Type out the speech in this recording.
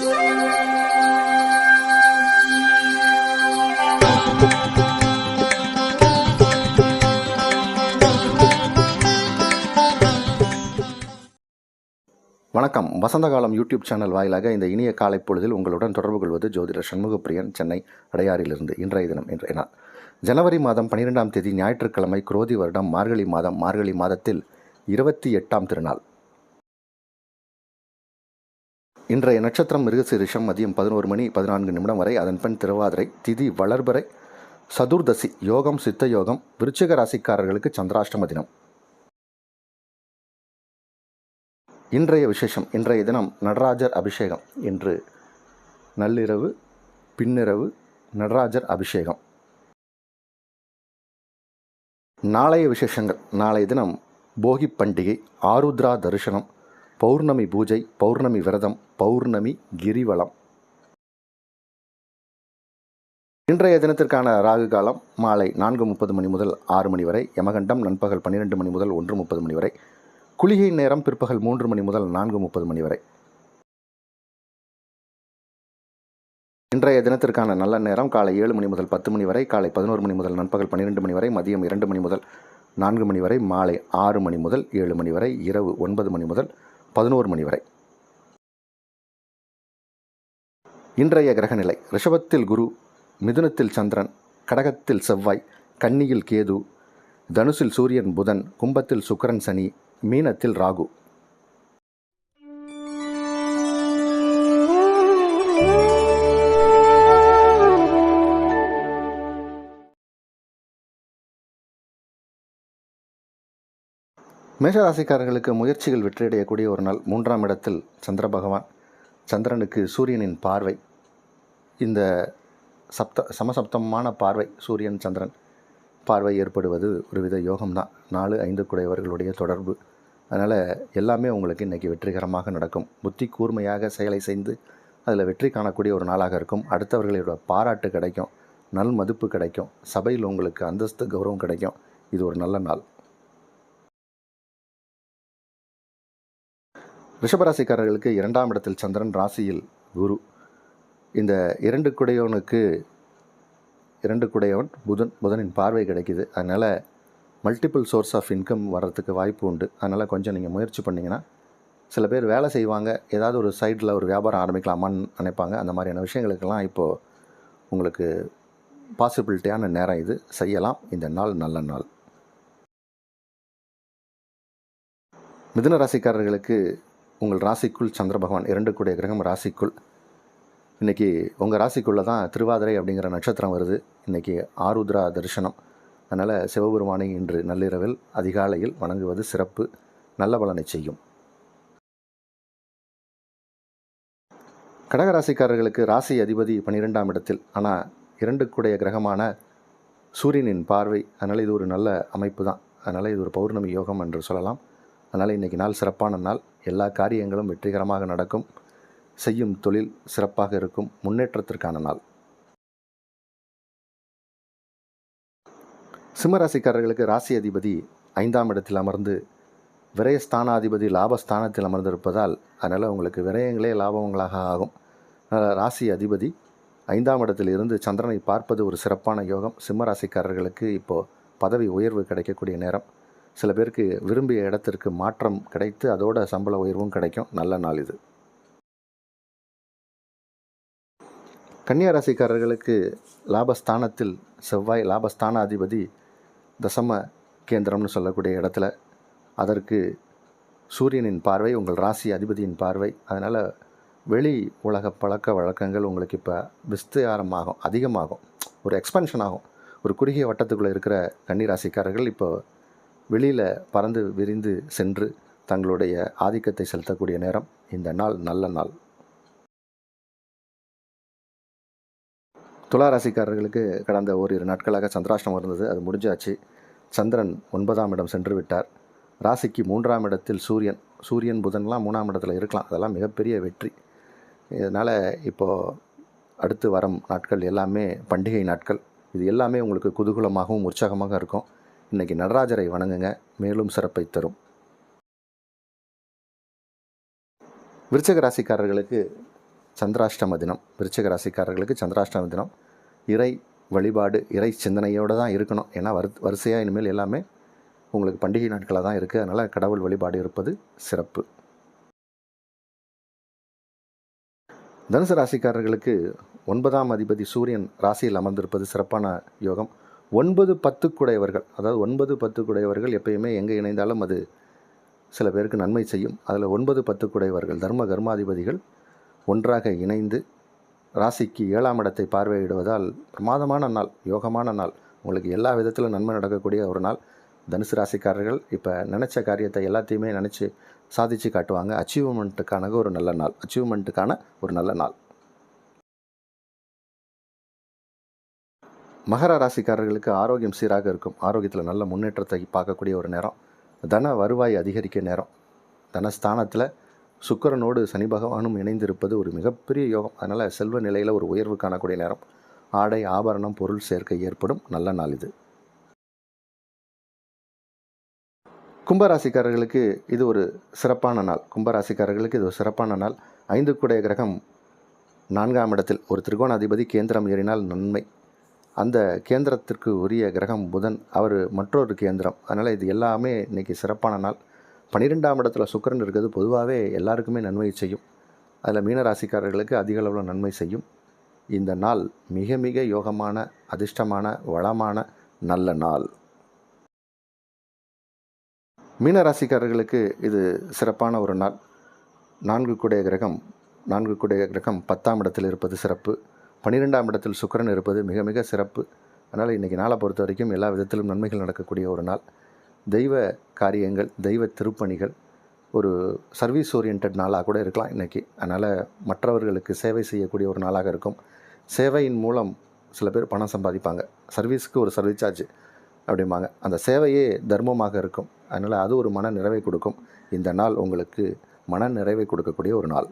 வணக்கம். வசந்தகாலம் YouTube channel வாயிலாக இந்த இனிய காலை பொழுதில் உங்களுடன் தொடர்பு கொள்வது ஜோதிடர் சண்முகப்பிரியன், சென்னை அடையாறிலிருந்து. இன்றைய தினம் நாள் ஜனவரி மாதம் 12ஆம் தேதி ஞாயிற்றுக்கிழமை, குரோதி வருடம் மார்கழி மாதம். மார்கழி மாதத்தில் 28ஆம் திருநாள். இன்றைய நட்சத்திரம் மிருகசீரிஷம். மதியம் 11:14 வரை. அதன் பின் திருவாதிரை. திதி வளர்பிறை. சதுர்தசி. யோகம் சித்த யோகம். விருச்சிக ராசிக்காரர்களுக்கு சந்திராஷ்டம தினம். இன்றைய விசேஷம். இன்றைய தினம் நடராஜர் அபிஷேகம். இன்று நள்ளிரவு பின்னிரவு நடராஜர் அபிஷேகம். நாளைய விசேஷங்கள். நாளைய தினம் போகி பண்டிகை, ஆருத்ரா தரிசனம், பௌர்ணமி பூஜை, பௌர்ணமி விரதம், பௌர்ணமி கிரிவலம். இன்றைய தினத்திற்கான ராகு காலம் மாலை 4:30 முதல் 6 வரை. யமகண்டம் நண்பகல் 12 முதல் 1:30 வரை. குளிகை நேரம் பிற்பகல் 3 முதல் 4:30 வரை. இன்றைய தினத்திற்கான நல்ல நேரம் காலை 7 முதல் 10 வரை, காலை 11 முதல் நண்பகல் 12 வரை, மதியம் 2 முதல் 4 வரை, மாலை 6 முதல் 7 வரை, இரவு 9 முதல் 11 வரை. இன்றைய கிரகநிலை. ரிஷபத்தில் குரு, மிதுனத்தில் சந்திரன், கடகத்தில் செவ்வாய், கன்னியில் கேது, தனுசில் சூரியன் புதன், கும்பத்தில் சுக்கிரன் சனி, மீனத்தில் ராகு. மேஷராசிக்காரர்களுக்கு முயற்சிகள் வெற்றியடையக்கூடிய ஒரு நாள். 3ஆம் இடத்தில் சந்திர பகவான். சந்திரனுக்கு சூரியனின் பார்வை. இந்த சமசப்தமான பார்வை, சூரியன் சந்திரன் பார்வை ஏற்படுவது ஒருவித யோகம்தான். 4-5 குடையவர்களுடைய தொடர்பு. அதனால் எல்லாமே உங்களுக்கு இன்றைக்கி வெற்றிகரமாக நடக்கும். புத்தி கூர்மையாக செயலை செய்து அதில் வெற்றி காணக்கூடிய ஒரு நாளாக இருக்கும். அடுத்தவர்களோட பாராட்டு கிடைக்கும், நல் மதிப்பு கிடைக்கும், சபையில் உங்களுக்கு அந்தஸ்து கௌரவம் கிடைக்கும். இது ஒரு நல்ல நாள். ரிஷபராசிக்காரர்களுக்கு 2ஆம் இடத்தில் சந்திரன், ராசியில் குரு. இந்த 2 குடையவன் புதனின் பார்வை கிடைக்கிது. அதனால் மல்டிபிள் சோர்ஸ் ஆஃப் இன்கம் வர்றதுக்கு வாய்ப்பு உண்டு. அதனால் கொஞ்சம் நீங்கள் முயற்சி பண்ணிங்கன்னா, சில பேர் வேலை செய்வாங்க, ஏதாவது ஒரு சைடில் ஒரு வியாபாரம் ஆரம்பிக்கலாமான்னு நினைப்பாங்க. அந்த மாதிரியான விஷயங்களுக்கெல்லாம் இப்போது உங்களுக்கு பாசிபிலிட்டியான நேரம் இது. செய்யலாம். இந்த நாள் நல்ல நாள். மிதுன ராசிக்காரர்களுக்கு உங்கள் ராசிக்குள் சந்திர பகவான், 2 கூடிய கிரகம் ராசிக்குள். இன்றைக்கி உங்கள் ராசிக்குள்ளே தான் திருவாதிரை அப்படிங்கிற நட்சத்திரம் வருது. இன்றைக்கி ஆருத்ரா தரிசனம். அதனால் சிவபெருமானை இன்று நள்ளிரவில் அதிகாலையில் வணங்குவது சிறப்பு, நல்ல பலனை செய்யும். கடகராசிக்காரர்களுக்கு ராசி அதிபதி 12ஆம் இடத்தில். ஆனால் 2 கூடிய கிரகமான சூரியனின் பார்வை. அதனால் இது ஒரு நல்ல அமைப்பு தான். அதனால் இது ஒரு பௌர்ணமி யோகம் என்று சொல்லலாம். அதனால் இன்றைக்கி நாள் சிறப்பான நாள். எல்லா காரியங்களும் வெற்றிகரமாக நடக்கும். செய்யும் தொழில் சிறப்பாக இருக்கும். முன்னேற்றத்திற்கான நாள். சிம்மராசிக்காரர்களுக்கு ராசி அதிபதி 5ஆம் இடத்தில் அமர்ந்து விரயஸ்தானாதிபதி லாபஸ்தானத்தில் அமர்ந்திருப்பதால் அதனால் உங்களுக்கு விரயங்களே லாபங்களாக ஆகும். அதனால் ராசி அதிபதி 5ஆம் இடத்தில் இருந்து சந்திரனை பார்ப்பது ஒரு சிறப்பான யோகம். சிம்மராசிக்காரர்களுக்கு இப்போது பதவி உயர்வு கிடைக்கக்கூடிய நேரம். சில பேருக்கு விரும்பிய இடத்திற்கு மாற்றம் கிடைத்து அதோட சம்பள உயர்வும் கிடைக்கும். நல்ல நாள் இது. கன்னியா ராசிக்காரர்களுக்கு லாபஸ்தானத்தில் செவ்வாய், லாபஸ்தான அதிபதி தசம கேந்திரம்னு சொல்லக்கூடிய இடத்துல. அதற்கு சூரியனின் பார்வை, உங்கள் ராசி அதிபதியின் பார்வை. அதனால் வெளி உலக பழக்க வழக்கங்கள் உங்களுக்கு இப்போ விஸ்தாரமாகும், அதிகமாகும், ஒரு எக்ஸ்பென்ஷன் ஆகும். ஒரு குறுகிய வட்டத்துக்குள்ளே இருக்கிற கன்னி ராசிக்காரர்கள் இப்போ வெளியில் பறந்து விரிந்து சென்று தங்களுடைய ஆதிக்கத்தை செலுத்தக்கூடிய நேரம். இந்த நாள் நல்ல நாள். துலா ராசிக்காரர்களுக்கு கடந்த ஓரிரு நாட்களாக சந்திராஷ்டமம் இருந்தது. அது முடிஞ்சாச்சு. சந்திரன் 9ஆம் இடம் சென்று விட்டார். ராசிக்கு 3ஆம் இடத்தில் சூரியன் புதன்லாம் 3ஆம் இடத்துல இருக்கலாம். அதெல்லாம் மிகப்பெரிய வெற்றி. இதனால் இப்போது அடுத்து வரும் நாட்கள் எல்லாமே பண்டிகை நாட்கள். இது எல்லாமே உங்களுக்கு குதூகலமாகவும் உற்சாகமாக இருக்கும். இன்றைக்கி நடராஜரை வணங்குங்க, மேலும் சிறப்பை தரும். விருச்சிக ராசிக்காரர்களுக்கு சந்திராஷ்டம தினம். விருச்சிக ராசிக்காரர்களுக்கு சந்திராஷ்டம தினம். இறை வழிபாடு, இறை சிந்தனையோடு தான் இருக்கணும். ஏன்னா வரிசையாக இனிமேல் எல்லாமே உங்களுக்கு பண்டிகை நாட்களாக தான் இருக்குது. அதனால் கடவுள் வழிபாடு இருப்பது சிறப்பு. தனுசு ராசிக்காரர்களுக்கு 9ஆம் அதிபதி சூரியன் ராசியில் அமர்ந்திருப்பது சிறப்பான யோகம். 9, 10 குடையவர்கள், அதாவது 9, 10 குடையவர்கள் எப்பயுமே எங்கே இணைந்தாலும் அது சில பேருக்கு நன்மை செய்யும். அதில் 9, 10 குடையவர்கள் தர்ம கர்மாதிபதிகள் ஒன்றாக இணைந்து ராசிக்கு 7ஆம் இடத்தை பார்வையிடுவதால் பிரமாதமான நாள், யோகமான நாள். உங்களுக்கு எல்லா விதத்திலும் நன்மை நடக்கக்கூடிய ஒரு நாள். தனுசு ராசிக்காரர்கள் இப்போ நினச்ச காரியத்தை எல்லாத்தையுமே நினச்சி சாதித்து காட்டுவாங்க. அச்சீவ்மெண்ட்டுக்கான ஒரு நல்ல நாள். மகர ராசிக்காரர்களுக்கு ஆரோக்கியம் சீராக இருக்கும். ஆரோக்கியத்தில் நல்ல முன்னேற்றத்தை பார்க்கக்கூடிய ஒரு நேரம். தன வருவாய் அதிகரிக்க நேரம். தனஸ்தானத்தில் சுக்கிரனோடு சனி பகவானும் இணைந்திருப்பது ஒரு மிகப்பெரிய யோகம். அதனால் செல்வ நிலையில் ஒரு உயர்வு காணக்கூடிய நேரம். ஆடை ஆபரணம் பொருள் சேர்க்கை ஏற்படும் நல்ல நாள் இது. கும்பராசிக்காரர்களுக்கு இது ஒரு சிறப்பான நாள். 5 குடைய கிரகம் 4ஆம் இடத்தில் ஒரு திரிகோணாதிபதி கேந்திரம் ஏறினால் நன்மை. அந்த கேந்திரத்திற்கு உரிய கிரகம் புதன், அவர் மற்றொரு கேந்திரம். அதனால் இது எல்லாமே இன்றைக்கி சிறப்பான நாள். 12ஆம் இடத்துல சுக்கிரன் இருக்கிறது பொதுவாகவே எல்லாருக்குமே நன்மை செய்யும். அதில் மீனராசிக்காரர்களுக்கு அதிக அளவில் நன்மை செய்யும். இந்த நாள் மிக மிக யோகமான, அதிர்ஷ்டமான, வளமான நல்ல நாள். மீனராசிக்காரர்களுக்கு இது சிறப்பான ஒரு நாள். 4 குடைய கிரகம் 10ஆம் இடத்தில் இருப்பது சிறப்பு. 12ஆம் இடத்தில் சுக்கிரன் இருப்பது மிக மிக சிறப்பு. அதனால் இன்றைக்கி நாளை பொறுத்த வரைக்கும் எல்லா விதத்திலும் நன்மைகள் நடக்கக்கூடிய ஒரு நாள். தெய்வ காரியங்கள், தெய்வ திருப்பணிகள், ஒரு சர்வீஸ் ஓரியன்ட் நாளாக கூட இருக்கலாம் இன்றைக்கி. அதனால் மற்றவர்களுக்கு சேவை செய்யக்கூடிய ஒரு நாளாக இருக்கும். சேவையின் மூலம் சில பேர் பணம் சம்பாதிப்பாங்க. சர்வீஸுக்கு ஒரு சர்வீஸ் சார்ஜ் அப்படிம்பாங்க. அந்த சேவையே தர்மமாக இருக்கும். அதனால் அது ஒரு மன நிறைவை கொடுக்கும். இந்த நாள் உங்களுக்கு மன நிறைவை கொடுக்கக்கூடிய ஒரு நாள்.